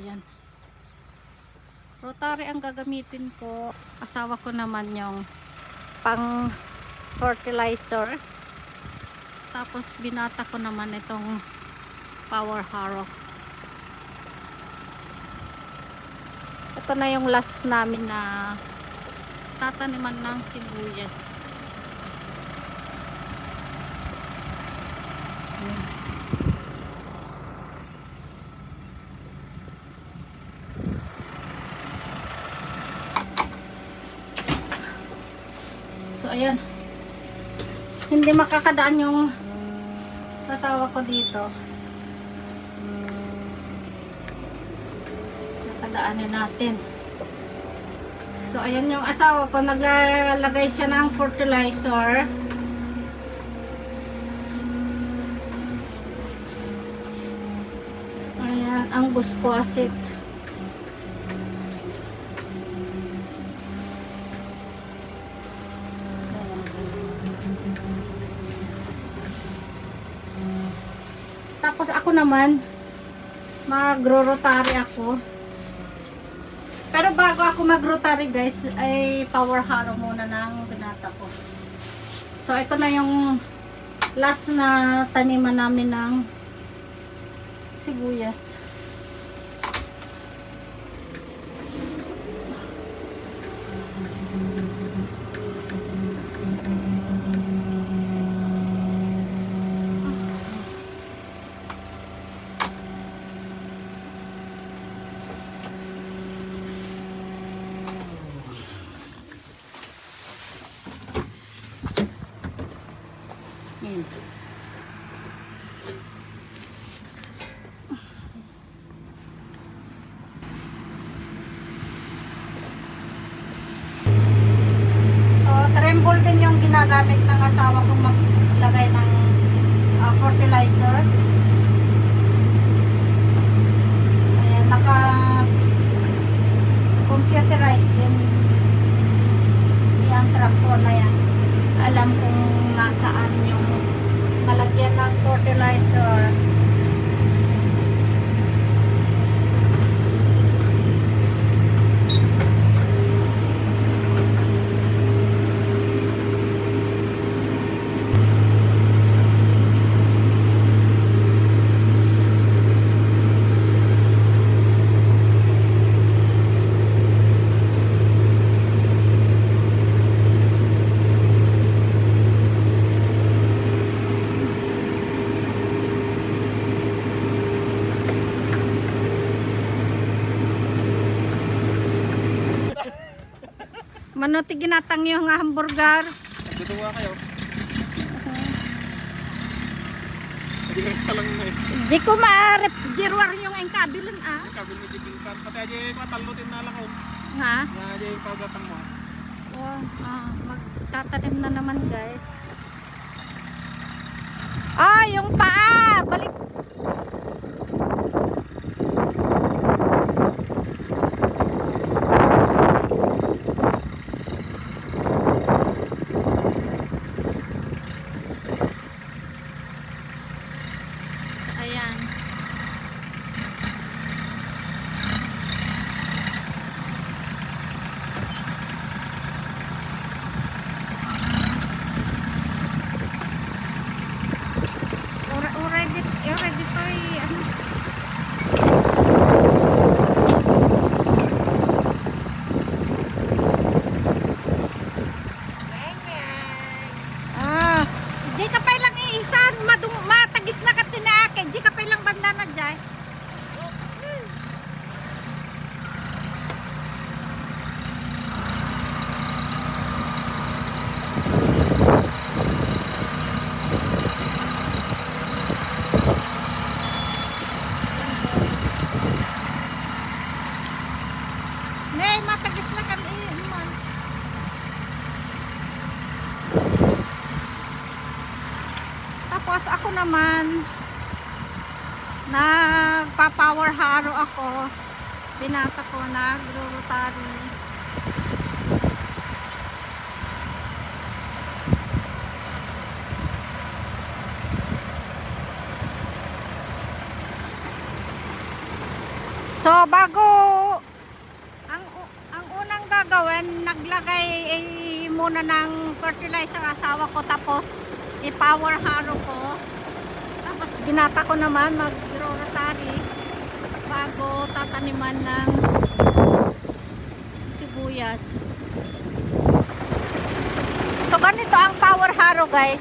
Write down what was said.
Ayan. Rotary ang gagamitin ko. Asawa ko naman yung pang fertilizer. Tapos binata ko naman itong power harrow. Ito na yung last namin na tataniman ng sibuyas. So ayan, hindi makakadaan yung asawa ko dito. Nakadaanin natin. So ayan yung asawa ko, naglalagay siya ng fertilizer. Ayan ang buscoacid. Tapos ako naman, magro-rotary ako. Pero bago ako mag-rotary guys, ay power harrow muna ng binata ko. So ito na yung last na taniman namin ng sibuyas. Yan. So, tremble din yung ginagamit ng asawa kong maglagay ng fertilizer. Ayan, naka-computerized din yung tractor na yan. Alam kung nasaan yung malagyan ng fertilizer. Manuti ginatang yung nga hamburger. Nagduduwa kayo. Hindi kayo sa lang na eh. Di ko ma-rep jirwar yung engkabilan ah. Kabil ni Jibin ka. Pati aja patalutin na lang ako. Ha? Na aja yung pagatang mo. Oh, magtatanim na naman guys. Ah, yung paa! Balik! Ayan. Already to ano. Ah, di ka pa ilang iisan, matagis na ka tinaakin, di ka pa ilang banda na dyan. Nay, matagis na kan Tapos ako naman nagpa-power harrow ako. Binata ko nagro-rotary. So bago ang unang gagawin, naglagay muna ng fertilizer asawa ko, tapos i-power harrow ko. Tapos binata ko naman mag-rotary bago tataniman ng sibuyas. So ganito ang power harrow, guys.